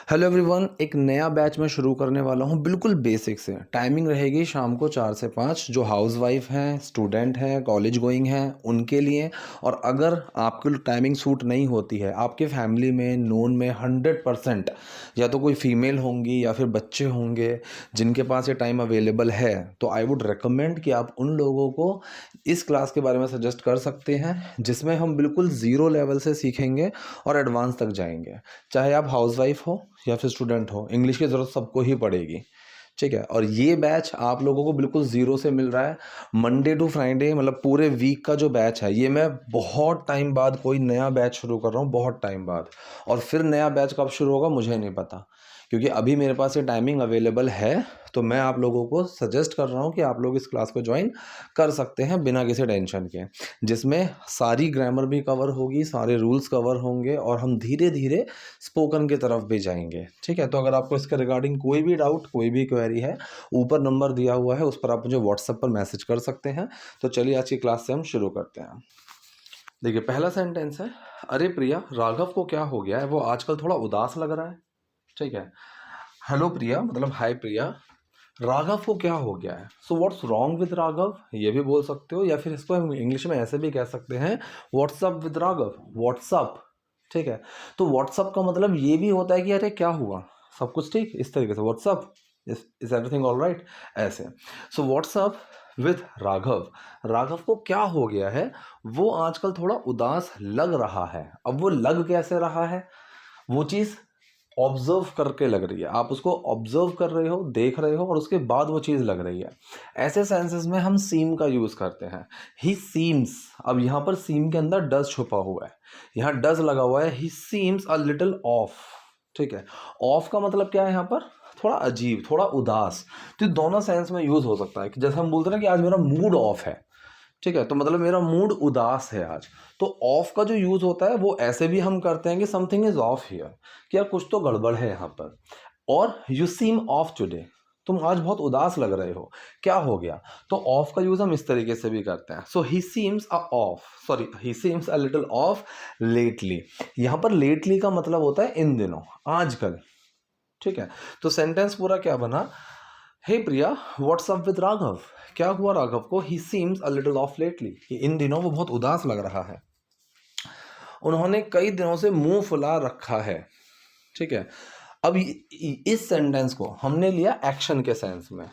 Hello everyone, एक नया batch मैं शुरू करने वाला हूँ बिल्कुल बेसिक से। टाइमिंग रहेगी शाम को 4 से 5। जो हाउसवाइफ हैं, स्टूडेंट हैं, कॉलेज गोइंग हैं उनके लिए। और अगर आपको टाइमिंग सूट नहीं होती है, आपके फैमिली में नोन में 100% या तो कोई फीमेल होंगी या फिर बच्चे होंगे जिनके पास ये टाइम अवेलेबल है, तो आई वुड रिकमेंड कि आप उन लोगों को इस क्लास के बारे में सजेस्ट कर सकते हैं, जिसमें हम बिल्कुल ज़ीरो लेवल से सीखेंगे और एडवांस तक जाएंगे। चाहे आप हाउसवाइफ हो या फिर स्टूडेंट हो, इंग्लिश की ज़रूरत सबको ही पड़ेगी। ठीक है, और ये बैच आप लोगों को बिल्कुल ज़ीरो से मिल रहा है। मंडे टू फ्राइडे, मतलब पूरे वीक का जो बैच है, ये मैं बहुत टाइम बाद कोई नया बैच शुरू कर रहा हूँ, बहुत टाइम बाद। और फिर नया बैच कब शुरू होगा मुझे नहीं पता, क्योंकि अभी मेरे पास ये टाइमिंग अवेलेबल है। तो मैं आप लोगों को सजेस्ट कर रहा हूँ कि आप लोग इस क्लास को ज्वाइन कर सकते हैं बिना किसी टेंशन के, जिसमें सारी ग्रामर भी कवर होगी, सारे रूल्स कवर होंगे और हम धीरे धीरे स्पोकन की तरफ भी जाएंगे। ठीक है, तो अगर आपको इसके रिगार्डिंग कोई भी डाउट, कोई भी क्वेरी है, ऊपर नंबर दिया हुआ है, उस पर आप मुझे व्हाट्सएप पर मैसेज कर सकते हैं। तो चलिए आज की क्लास से हम शुरू करते हैं। देखिए, पहला सेंटेंस है, अरे प्रिया, राघव को क्या हो गया है, वो आजकल थोड़ा उदास लग रहा है। ठीक है, हेलो प्रिया मतलब हाय प्रिया, राघव को क्या हो गया है। So what's wrong with Raghav, ये भी बोल सकते हो, या फिर इसको हम इंग्लिश में ऐसे भी कह सकते हैं, व्हाट्सअप विद राघव, व्हाट्सअप। ठीक है, तो व्हाट्सअप का मतलब ये भी होता है कि अरे क्या हुआ, सब कुछ ठीक, इस तरीके से what's up, is everything all right, ऐसे। So what's up with Raghav, Raghav को क्या हो गया है, वो आजकल थोड़ा उदास लग रहा है। अब वो लग कैसे रहा है, वो चीज़ ऑब्जर्व करके लग रही है। आप उसको ऑब्जर्व कर रहे हो, देख रहे हो, और उसके बाद वो चीज़ लग रही है। ऐसे सेंसेस में हम सीम का यूज़ करते हैं, ही सीम्स। अब यहाँ पर सीम के अंदर डज छुपा हुआ है, यहाँ डज लगा हुआ है, ही सीम्स अ लिटिल ऑफ। ठीक है, ऑफ का मतलब क्या है यहाँ पर, थोड़ा अजीब, थोड़ा उदास। तो ये दोनों सेंस में यूज़ हो सकता है कि जैसे हम बोलते हैं ना कि आज मेरा मूड ऑफ है। ठीक है, तो मतलब मेरा मूड उदास है आज। तो ऑफ का जो यूज होता है वो ऐसे भी हम करते हैं कि समथिंग इज ऑफ हियर, कि यार कुछ तो गड़बड़ है यहाँ पर। और यू सीम ऑफ टुडे, तुम आज बहुत उदास लग रहे हो, क्या हो गया। तो ऑफ का यूज हम इस तरीके से भी करते हैं। So he seems a off, sorry, he seems a little off lately. यहाँ पर लेटली का मतलब होता है इन दिनों, आजकल। ठीक है, तो सेंटेंस पूरा क्या बना, hey Priya, what's up with Raghav, क्या हुआ राघव को, he seems a little off lately, इन दिनों वो बहुत उदास लग रहा है, उन्होंने कई दिनों से मुंह फुला रखा है। ठीक है, अब इस सेंटेंस को हमने लिया एक्शन के सेंस में।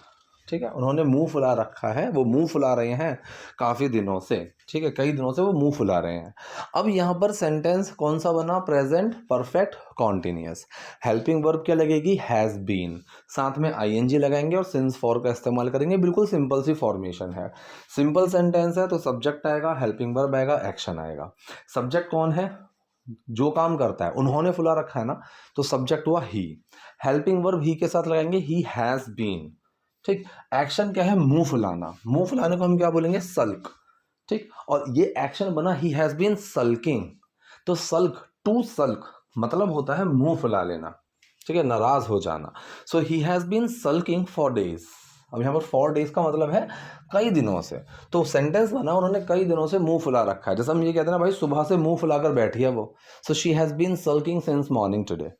ठीक है, उन्होंने मुंह फुला रखा है, वो मुंह फुला रहे हैं काफ़ी दिनों से। ठीक है, कई दिनों से वो मुंह फुला रहे हैं। अब यहाँ पर सेंटेंस कौन सा बना, present perfect continuous. Helping verb क्या लगेगी, हैज़ बीन, साथ में आईएनजी लगाएंगे और सिंस फॉर का इस्तेमाल करेंगे। बिल्कुल सिंपल सी फॉर्मेशन है, सिंपल सेंटेंस है। तो सब्जेक्ट आएगा, हेल्पिंग वर्ब आएगा, एक्शन आएगा। सब्जेक्ट कौन है, जो काम करता है, उन्होंने फुला रखा है ना, तो सब्जेक्ट हुआ ही। हेल्पिंग वर्ब ही के साथ लगाएंगे, ही हैज बीन। ठीक, एक्शन क्या है, मुंह फुलाना, मुंह फुलाने को हम क्या बोलेंगे, सल्क। ठीक, और ये एक्शन बना, ही हैज बीन सल्किंग। तो सल्क, टू सल्क मतलब होता है मुंह फुला लेना। ठीक है, नाराज हो जाना। So he has been sulking for days. अब यहाँ पर फॉर डेज का मतलब है कई दिनों से। तो सेंटेंस बना, उन्होंने कई दिनों से मुंह फुला रखा है। जैसे हम ये कहते हैं ना, भाई सुबह से मुंह फुलाकर बैठी है वो। So she has been sulking since morning today.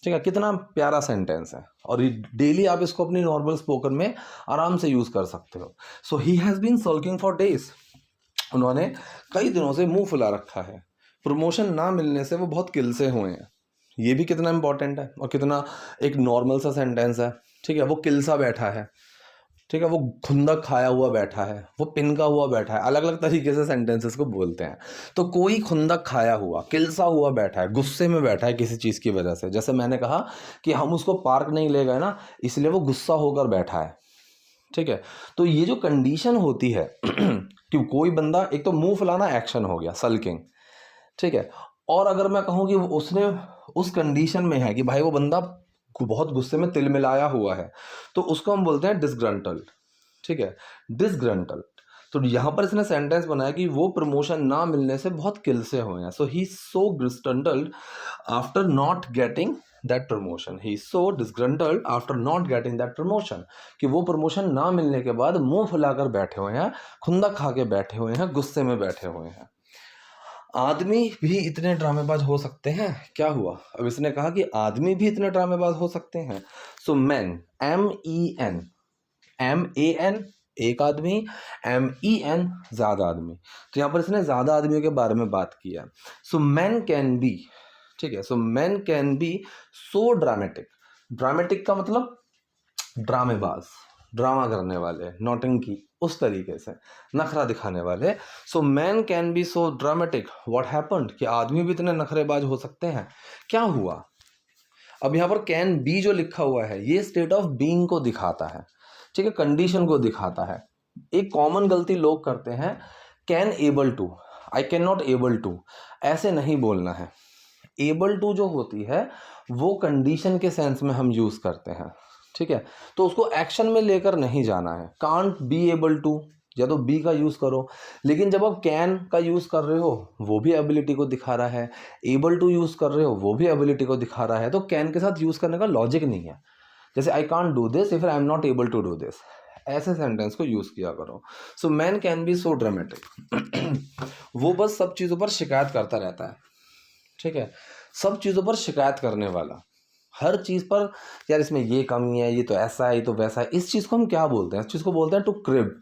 ठीक है, कितना प्यारा सेंटेंस है, और डेली आप इसको अपनी नॉर्मल स्पोकन में आराम से यूज कर सकते हो। So he has been sulking for days, उन्होंने कई दिनों से मुंह फुला रखा है। प्रमोशन ना मिलने से वो बहुत किल से हुए हैं। ये भी कितना इंपॉर्टेंट है और कितना एक नॉर्मल सा सेंटेंस है। ठीक है, वो किल सा बैठा है। ठीक है, वो खुंदक खाया हुआ बैठा है, वो पिनका हुआ बैठा है। अलग अलग तरीके से सेंटेंसेस को बोलते हैं। तो कोई खुंदक खाया हुआ, किलसा हुआ बैठा है, गुस्से में बैठा है किसी चीज़ की वजह से। जैसे मैंने कहा कि हम उसको पार्क नहीं ले गए ना, इसलिए वो गुस्सा होकर बैठा है। ठीक है, तो ये जो कंडीशन होती है कि कोई बंदा, एक तो मुंह फुलाना एक्शन हो गया, सल्किंग। ठीक है, और अगर मैं कहूँ कि उसने उस कंडीशन में है कि भाई वो बंदा बहुत गुस्से में तिल मिलाया हुआ है, तो उसको हम बोलते हैं डिसग्रंटल्ड। ठीक है, डिसग्रंटल्ड। तो यहाँ पर इसने सेंटेंस बनाया कि वो प्रमोशन ना मिलने से बहुत किल से हुए हैं। So he so disgruntled after not getting that promotion, he so disgruntled after not getting that promotion, कि वो प्रमोशन ना मिलने के बाद मुंह फुलाकर बैठे हुए हैं, खुंदक खा के बैठे हुए हैं, गुस्से में बैठे हुए हैं। आदमी भी इतने ड्रामेबाज हो सकते हैं, क्या हुआ? अब इसने कहा कि आदमी भी इतने ड्रामेबाज हो सकते हैं। सो मैन, MEN, MAN एक आदमी, MEN ज़्यादा आदमी। तो यहाँ पर इसने ज़्यादा आदमियों के बारे में बात किया। सो मैन कैन बी, ठीक है, सो man can be so dramatic. Dramatic का मतलब ड्रामेबाज, ड्रामा करने वाले, नौटंकी, उस तरीके से नखरा दिखाने वाले। सो man can be so dramatic, what happened, कि आदमी भी इतने नखरेबाज हो सकते हैं, क्या हुआ? अब यहाँ पर कैन बी जो लिखा हुआ है ये स्टेट ऑफ बीइंग को दिखाता है, ठीक है, कंडीशन को दिखाता है। एक कॉमन गलती लोग करते हैं, can able to, I can not able to, ऐसे नहीं बोलना है। एबल टू जो होती है वो कंडीशन के सेंस में हम यूज़ करते हैं, ठीक है, तो उसको एक्शन में लेकर नहीं जाना है। कांट बी एबल टू, या तो बी का यूज़ करो, लेकिन जब आप कैन का यूज़ कर रहे हो वो भी एबिलिटी को दिखा रहा है, एबल टू यूज़ कर रहे हो वो भी एबिलिटी को दिखा रहा है, तो कैन के साथ यूज़ करने का लॉजिक नहीं है। जैसे I can't do this if I am not able to do this, ऐसे सेंटेंस को यूज़ किया करो। So man can be so dramatic. वो बस सब चीज़ों पर शिकायत करता रहता है, ठीक है, सब चीज़ों पर शिकायत करने वाला, हर चीज़ पर, यार इसमें ये कमी है, ये तो ऐसा है, ये तो वैसा है। इस चीज़ को हम क्या बोलते हैं? इस चीज़ को बोलते हैं टू क्रिब।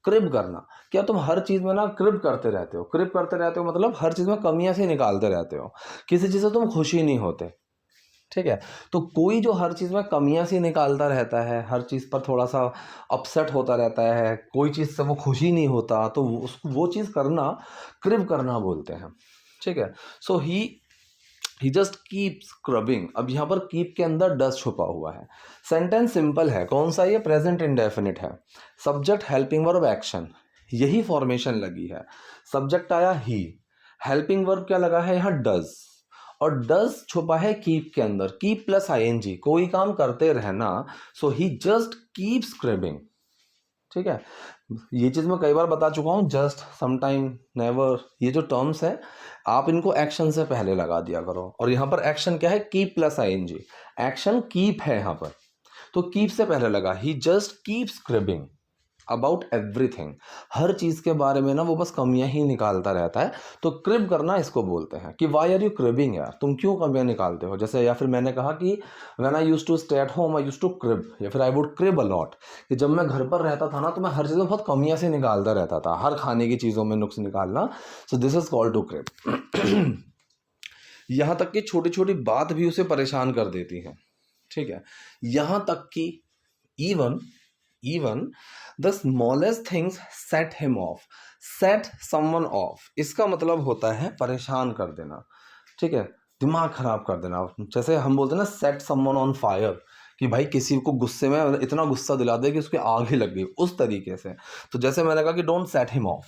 क्रिब करना, क्या तुम हर चीज़ में ना क्रिब करते रहते हो? क्रिब करते रहते हो मतलब हर चीज़ में कमियां से निकालते रहते हो, किसी चीज़ से तुम खुश ही नहीं होते, ठीक है। तो कोई जो हर चीज़ में कमियां सी निकालता रहता है, हर चीज़ पर थोड़ा सा अपसेट होता रहता है, कोई चीज़ से वो खुश ही नहीं होता, तो वो चीज़ करना क्रिब करना बोलते हैं, ठीक है। सो ही जस्ट कीप स्क्रबिंग। अब यहाँ पर कीप के अंदर डस छुपा हुआ है। सेंटेंस सिंपल है, कौन सा? ये प्रेजेंट इंडेफिनिट है। सब्जेक्ट हेल्पिंग वर्ब एक्शन, यही फॉर्मेशन लगी है। सब्जेक्ट आया ही, हेल्पिंग वर्ब क्या लगा है यहाँ? डज, और डज छुपा है कीप के अंदर। कीप प्लस ING, कोई काम करते रहना। सो ही जस्ट कीप स्क्रबिंग, ठीक है। ये चीज़ मैं कई बार बता चुका हूँ, जस्ट, समटाइम, नेवर, ये जो टर्म्स हैं आप इनको एक्शन से पहले लगा दिया करो। और यहाँ पर एक्शन क्या है? Keep plus ING, action keep है यहाँ पर, तो कीप से पहले लगा। ही जस्ट कीप स्क्रिबिंग अबाउट एवरीथिंग, हर चीज़ के बारे में ना वो बस कमियां ही निकालता रहता है। तो क्रिब करना इसको बोलते हैं कि वाई आर यू क्रिबिंग, यार तुम क्यों कमियां निकालते हो। जैसे, या फिर मैंने कहा कि when I used to stay at home I used to crib, या फिर आई वुड क्रिब अलॉट, कि जब मैं घर पर रहता था ना तो मैं हर चीज़ में बहुत कमियां से निकालता रहता था, हर खाने की चीज़ों में नुक्स निकालना। So this is called to crib. यहाँ तक कि छोटी छोटी बात भी उसे परेशान कर देती है, ठीक है। यहाँ तक कि even even the smallest things set him of. Set someone of, इसका मतलब होता है परेशान कर देना, ठीक है, दिमाग खराब कर देना। जैसे हम बोलते हैं ना, सेट समवन ऑन फायर, कि भाई किसी को गुस्से में इतना गुस्सा दिला दे कि उसकी आग ही लग गई, उस तरीके से। तो जैसे मैंने कहा कि डोंट सेट हिम ऑफ,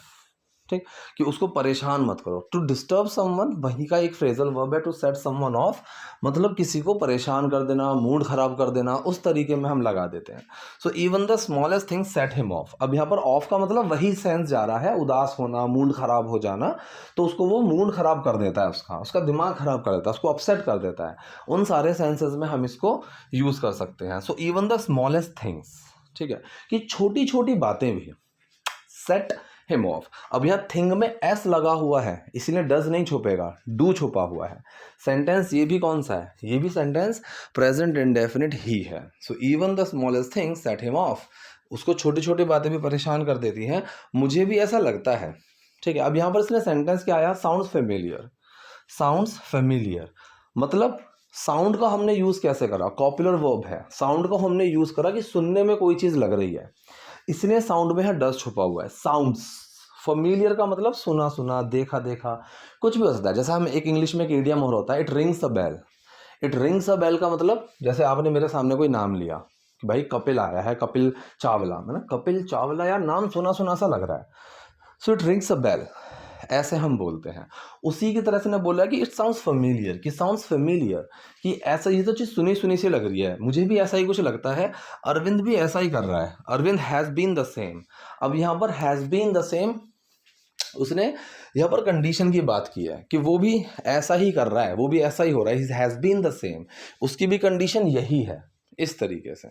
ठीक, कि उसको परेशान मत करो। टू डिस्टर्ब समवन, वही का एक फ्रेजल वर्ब है, टू सेट समवन ऑफ, मतलब किसी को परेशान कर देना, मूड खराब कर देना, उस तरीके में हम लगा देते हैं। So even the smallest thing set him of. अब यहाँ पर ऑफ का मतलब वही सेंस जा रहा है, उदास होना, मूड खराब हो जाना, तो उसको वो मूड खराब कर देता है, उसका दिमाग खराब कर देता है, उसको अपसेट कर देता है। उन सारे सेंसेस में हम इसको यूज कर सकते हैं। So even the smallest things, ठीक है, कि छोटी छोटी बातें भी सेट हिम ऑफ। अब यहाँ थिंग में एस लगा हुआ है, इसलिए डज नहीं छुपेगा, डू छुपा हुआ है। सेंटेंस ये भी कौन सा है? ये भी सेंटेंस प्रेजेंट इंडेफिनिट ही है। So even the smallest thing set him of, उसको छोटी छोटी बातें भी परेशान कर देती हैं, मुझे भी ऐसा लगता है, ठीक है। अब यहाँ पर इसने सेंटेंस क्या आया? Sounds familiar. साउंड्स फेमिलियर मतलब साउंड का हमने यूज कैसे करा? कॉपुलर वर्ब है, साउंड का हमने यूज करा कि सुनने में कोई चीज लग रही है, इसलिए साउंड में है डज छुपा हुआ है। साउंड्स फेमिलियर का मतलब सुना सुना, देखा देखा, कुछ भी हो सकता है। जैसे हम एक इंग्लिश में एक इडियम और होता है, it rings a bell. It rings a bell का मतलब, जैसे आपने मेरे सामने कोई नाम लिया कि भाई कपिल आया है, कपिल चावला, है ना, कपिल चावला, यार नाम सुना सुना सा लग रहा है, so it rings a bell, ऐसे हम बोलते हैं। उसी की तरह से ने बोला कि इट साउंड्स फेमिलियर, कि साउंड्स फेमिलियर, कि ऐसा, ये तो चीज़ सुनी सुनी सी लग रही है, मुझे भी ऐसा ही कुछ लगता है, अरविंद भी ऐसा ही कर रहा है, Arvind has been the same. अब यहाँ पर हैज़ बीन द सेम, उसने यहाँ पर कंडीशन की बात की है कि वो भी ऐसा ही कर रहा है, वो भी ऐसा ही हो रहा है, हैज़ बीन द सेम, उसकी भी कंडीशन यही है। इस तरीके से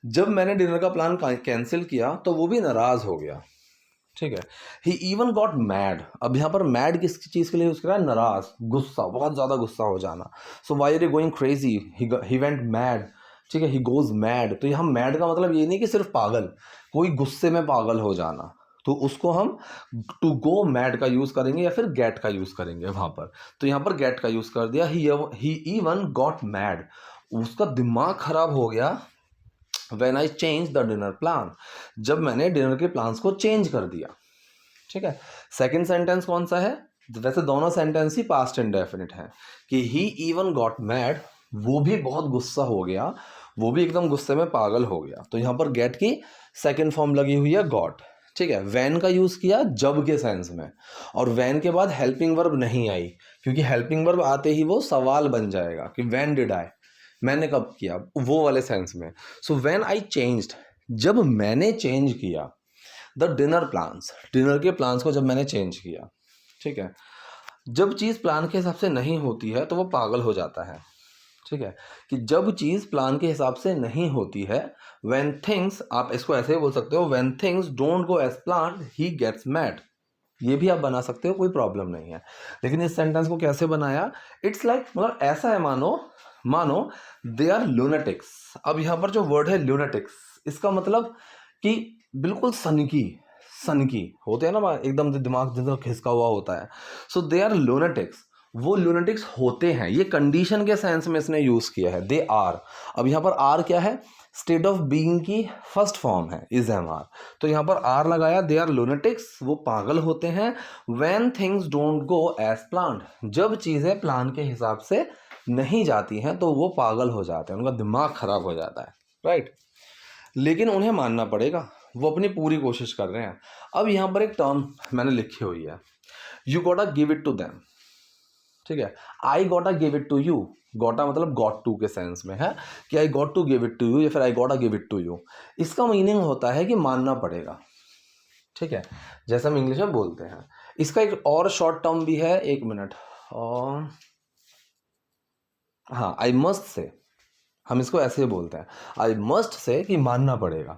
जब मैंने डिनर का प्लान कैंसिल किया तो वो भी नाराज़ हो गया, ठीक है। ही इवन गॉट मैड, अब यहाँ पर मैड किस चीज़ के लिए यूज़ करा है, नाराज, गुस्सा, बहुत ज़्यादा गुस्सा हो जाना। So why are you going crazy, he went mad, ठीक है, ही गोज मैड। तो यहाँ मैड का मतलब ये नहीं कि सिर्फ पागल, कोई गुस्से में पागल हो जाना, तो उसको हम टू गो मैड का यूज़ करेंगे या फिर गेट का यूज़ करेंगे वहाँ पर। तो यहाँ पर गेट का यूज़ कर दिया। ही इवन गॉट मैड, उसका दिमाग खराब हो गया। When I change the dinner plan, जब मैंने डिनर के प्लान्स को चेंज कर दिया। ठीक है। सेकंड सेंटेंस कौन सा है, वैसे दोनों सेंटेंस ही पास्ट इंडेफिनिट है कि ही इवन गॉट मैड, वो भी बहुत गुस्सा हो गया, वो भी एकदम गुस्से में पागल हो गया। तो यहाँ पर गेट की सेकंड फॉर्म लगी हुई है गॉट। ठीक है। वैन का यूज किया जब के सेंस में, और वैन के बाद हेल्पिंग वर्ब नहीं आई, क्योंकि हेल्पिंग वर्ब आते ही वो सवाल बन जाएगा कि वैन डिड आई, मैंने कब किया, वो वाले सेंस में। सो व्हेन आई चेंज्ड, जब मैंने चेंज किया द डिनर प्लान्स, डिनर के प्लान्स को जब मैंने चेंज किया। ठीक है। जब चीज़ प्लान के हिसाब से नहीं होती है तो वो पागल हो जाता है। ठीक है, कि जब चीज़ प्लान के हिसाब से नहीं होती है, व्हेन थिंग्स, आप इसको ऐसे ही बोल सकते हो, when things don't go as planned he gets mad. ये भी आप बना सकते हो, कोई प्रॉब्लम नहीं है। लेकिन इस सेंटेंस को कैसे बनाया, इट्स लाइक मतलब ऐसा है, मानो मानो दे आर लूनेटिक्स। अब यहाँ पर जो वर्ड है लूनेटिक्स, इसका मतलब कि बिल्कुल सनकी, सनकी होते हैं ना, एकदम दिमाग जितना खिसका हुआ होता है। सो दे आर लूनेटिक्स, वो लूनेटिक्स होते हैं, ये कंडीशन के सेंस में इसने यूज किया है, दे आर। अब यहाँ पर आर क्या है, स्टेट ऑफ बीइंग की फर्स्ट फॉर्म है, इज एम आर। तो यहाँ पर आर लगाया, दे आर लूनेटिक्स, वो पागल होते हैं। When things don't go as planned, जब चीज़ें प्लान के हिसाब से नहीं जाती हैं तो वो पागल हो जाते हैं, उनका दिमाग खराब हो जाता है, राइट। लेकिन उन्हें मानना पड़ेगा, वो अपनी पूरी कोशिश कर रहे हैं। अब यहाँ पर एक टर्म मैंने लिखी हुई है, you gotta give it to them. ठीक है, आई gotta give it to you, गोटा मतलब गॉट टू के सेंस में है कि I got to give it to you या फिर I gotta give it to you. इसका मीनिंग होता है कि मानना पड़ेगा। ठीक है, जैसे हम इंग्लिश में बोलते हैं। इसका एक और शॉर्ट टर्म भी है, एक मिनट, और हाँ, आई मस्ट से, हम इसको ऐसे बोलते हैं, आई मस्ट से, कि मानना पड़ेगा।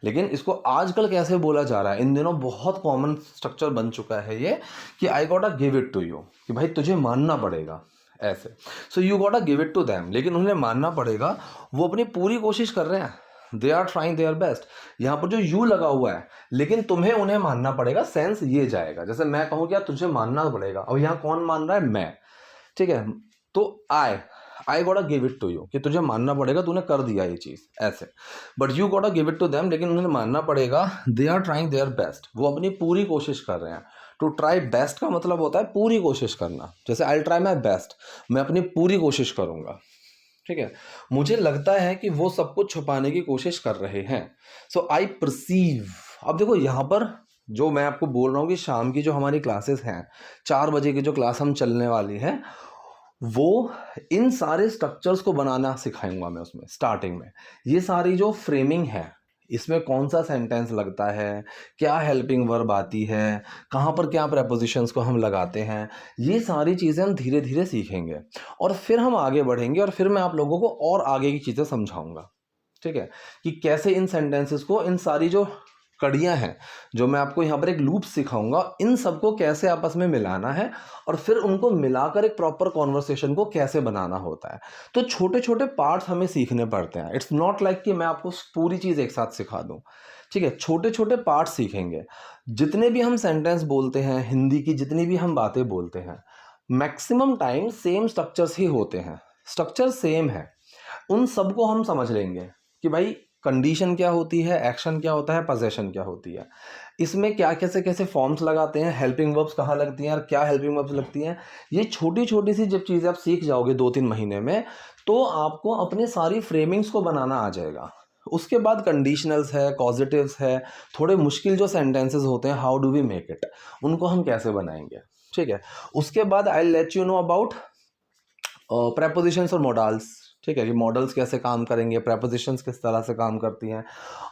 लेकिन इसको आजकल कैसे बोला जा रहा है, इन दिनों बहुत कॉमन स्ट्रक्चर बन चुका है ये, कि I gotta give it to you, कि भाई तुझे मानना पड़ेगा, ऐसे। So you gotta give it to them, लेकिन उन्हें मानना पड़ेगा, वो अपनी पूरी कोशिश कर रहे हैं, they are trying their best. यहाँ पर जो यू लगा हुआ है, लेकिन तुम्हें उन्हें मानना पड़ेगा, सेंस ये जाएगा। जैसे मैं कहूँ क्या, तुझे मानना पड़ेगा, और यहाँ कौन मान रहा है, मैं। ठीक है, तो आई gotta give it to you, कि तुझे मानना पड़ेगा, तूने कर दिया ये चीज़, ऐसे। But you gotta give it to them, लेकिन उन्हें मानना पड़ेगा, they are trying their best, वो अपनी पूरी कोशिश कर रहे हैं। टू ट्राई बेस्ट का मतलब होता है पूरी कोशिश करना। जैसे आई ट्राई माई बेस्ट, मैं अपनी पूरी कोशिश करूँगा। ठीक है, मुझे लगता है कि वो सब कुछ छुपाने की कोशिश कर रहे हैं। सो आई परसीव। अब देखो यहाँ पर जो मैं आपको बोल रहा हूँ कि शाम की जो हमारी क्लासेस हैं, 4 बजे की जो क्लास हम चलने वाली है, वो इन सारे स्ट्रक्चर्स को बनाना सिखाऊंगा मैं उसमें। स्टार्टिंग में ये सारी जो फ्रेमिंग है, इसमें कौन सा सेंटेंस लगता है, क्या हेल्पिंग वर्ब आती है, कहाँ पर क्या प्रेपोजिशंस को हम लगाते हैं, ये सारी चीज़ें हम धीरे धीरे सीखेंगे, और फिर हम आगे बढ़ेंगे, और फिर मैं आप लोगों को और आगे की चीज़ें समझाऊंगा। ठीक है, कि कैसे इन सेंटेंसेस को, इन सारी जो कड़ियाँ हैं, जो मैं आपको यहाँ पर एक लूप सिखाऊंगा, इन सबको कैसे आपस में मिलाना है, और फिर उनको मिलाकर एक प्रॉपर कॉन्वर्सेशन को कैसे बनाना होता है। तो छोटे छोटे पार्ट्स हमें सीखने पड़ते हैं। इट्स नॉट लाइक कि मैं आपको पूरी चीज़ एक साथ सिखा दूँ। ठीक है, छोटे छोटे पार्ट्स सीखेंगे। जितने भी हम सेंटेंस बोलते हैं, हिंदी की जितनी भी हम बातें बोलते हैं, मैक्सिमम टाइम सेम स्ट्रक्चर्स ही होते हैं, स्ट्रक्चर सेम है। उन सबको हम समझ लेंगे कि भाई कंडीशन क्या होती है, एक्शन क्या होता है, पोजीशन क्या होती है, इसमें क्या कैसे कैसे फॉर्म्स लगाते हैं, हेल्पिंग वर्ब्स कहाँ लगती हैं और क्या हेल्पिंग वर्ब्स लगती हैं। ये छोटी छोटी सी जब चीज़ें आप सीख जाओगे 2-3 महीने में, तो आपको अपनी सारी फ्रेमिंग्स को बनाना आ जाएगा। उसके बाद कंडीशनल्स है, कॉजिटिव्स है, थोड़े मुश्किल जो सेंटेंसेस होते हैं, how do we make it, उनको हम कैसे बनाएंगे। ठीक है, उसके बाद I let you know about prepositions और मॉडल्स। ठीक है, कि मॉडल्स कैसे काम करेंगे, प्रेपोजिशंस किस तरह से काम करती हैं।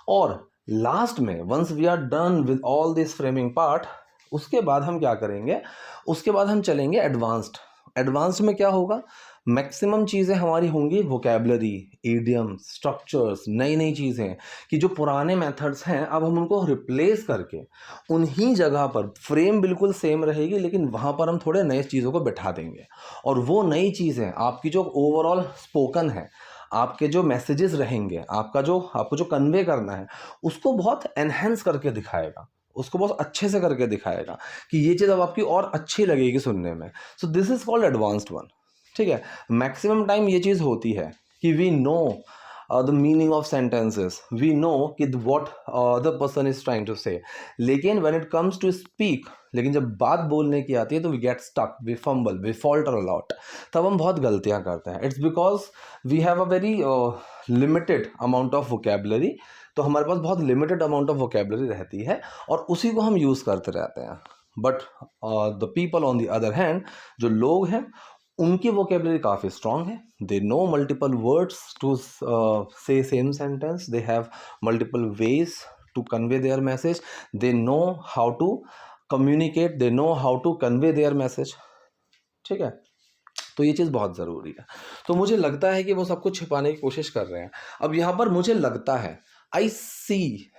और लास्ट में once we are done with all this framing part, उसके बाद हम क्या करेंगे, उसके बाद हम चलेंगे एडवांस्ड। एडवांस्ड में क्या होगा, मैक्सिमम चीज़ें हमारी होंगी वोकेबलरी, इडियम्स, स्ट्रक्चर्स, नई नई चीज़ें, कि जो पुराने मेथड्स हैं अब हम उनको रिप्लेस करके उन्हीं जगह पर फ्रेम बिल्कुल सेम रहेगी, लेकिन वहाँ पर हम थोड़े नए चीज़ों को बैठा देंगे। और वो नई चीज़ें आपकी जो ओवरऑल स्पोकन है, आपके जो मैसेजेस रहेंगे, आपको जो कन्वे करना है, उसको बहुत एनहेंस करके दिखाएगा, उसको बहुत अच्छे से करके दिखाएगा कि ये चीज़ अब आपकी और अच्छी लगेगी सुनने में। So this is called advanced one. ठीक है, मैक्सिमम टाइम ये चीज़ होती है कि we know the meaning of sentences, we know कि what the person is trying to say, लेकिन when it comes to speak, लेकिन जब बात बोलने की आती है तो we get stuck, we fumble, we falter a lot, तब हम बहुत गलतियां करते हैं। It's because we have a very limited amount of vocabulary, तो हमारे पास बहुत लिमिटेड अमाउंट ऑफ वोकेबलरी रहती है और उसी को हम यूज़ करते रहते हैं। But the people on the other hand, जो लोग हैं, उनकी वोकेबलरी काफ़ी स्ट्रांग है, they know multiple words to say same sentence, they have multiple ways to convey their message, they know how to communicate, they know how to convey their message. ठीक है, तो ये चीज़ बहुत ज़रूरी है। तो मुझे लगता है कि वो सब कुछ छिपाने की कोशिश कर रहे हैं। अब यहाँ पर मुझे लगता है, आई सी,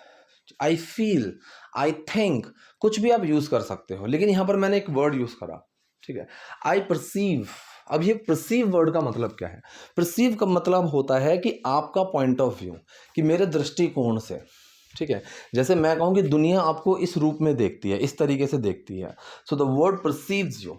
आई फील, आई थिंक, कुछ भी आप यूज़ कर सकते हो, लेकिन यहाँ पर मैंने एक वर्ड यूज़ करा। ठीक है, आई परसीव। अब ये परसीव वर्ड का मतलब क्या है? परसीव का मतलब होता है कि आपका पॉइंट ऑफ व्यू, कि मेरे दृष्टिकोण से। ठीक है, जैसे मैं कहूँ कि दुनिया आपको इस रूप में देखती है, इस तरीके से देखती है, so the word perceives you.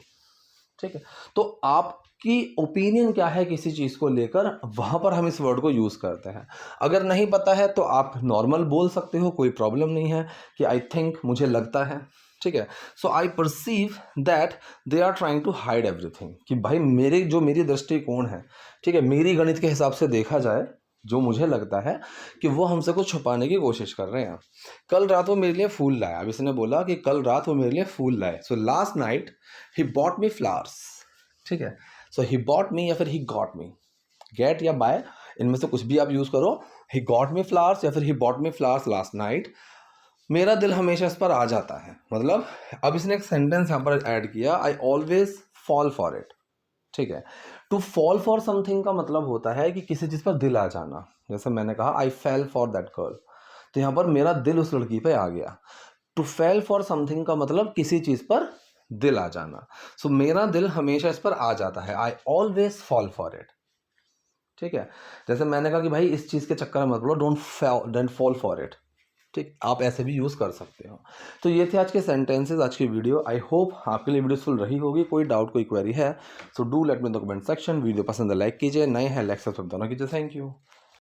ठीक है, तो आपकी ओपिनियन क्या है किसी चीज़ को लेकर, वहाँ पर हम इस वर्ड को यूज़ करते हैं। अगर नहीं पता है तो आप नॉर्मल बोल सकते हो, कोई प्रॉब्लम नहीं है, कि आई थिंक, मुझे लगता है। ठीक है, so I perceive that they are trying to hide everything, कि भाई मेरी दृष्टिकोण है, ठीक है, मेरी गणित के हिसाब से देखा जाए, जो मुझे लगता है कि वो हमसे कुछ छुपाने की कोशिश कर रहे हैं। कल रात वो मेरे लिए फूल लाया, अब इसने बोला कि कल रात वो मेरे लिए फूल लाए, so last night he bought me flowers. ठीक है, सो ही बॉट मी या फिर ही गॉट मी, गेट या बाय, इनमें से कुछ भी आप यूज़ करो, ही गॉट मी फ्लावर्स या फिर he bought me flowers last night. मेरा दिल हमेशा इस पर आ जाता है, मतलब अब इसने एक सेंटेंस यहाँ पर ऐड किया, I always fall for it. ठीक है, टू फॉल फॉर समथिंग का मतलब होता है कि किसी चीज़ पर दिल आ जाना। जैसे मैंने कहा आई फेल फॉर दैट गर्ल, तो यहाँ पर मेरा दिल उस लड़की पे आ गया। टू फेल फॉर समथिंग का मतलब किसी चीज़ पर दिल आ जाना। सो मेरा दिल हमेशा इस पर आ जाता है, I always fall for it. ठीक है, जैसे मैंने कहा कि भाई इस चीज़ के चक्कर में मत पड़ो, डोंट फॉल फॉर इट। ठीक, आप ऐसे भी यूज़ कर सकते हो। तो ये थे आज के सेंटेंसेस, आज की वीडियो। आई होप आपके लिए वीडियो यूजफुल रही होगी। कोई डाउट, कोई क्वेरी है, so do let me in the comment section. Video पसंद है लाइक कीजिए, नए हैं लाइक सब्सक्राइब दोनों कीजिए। Thank you.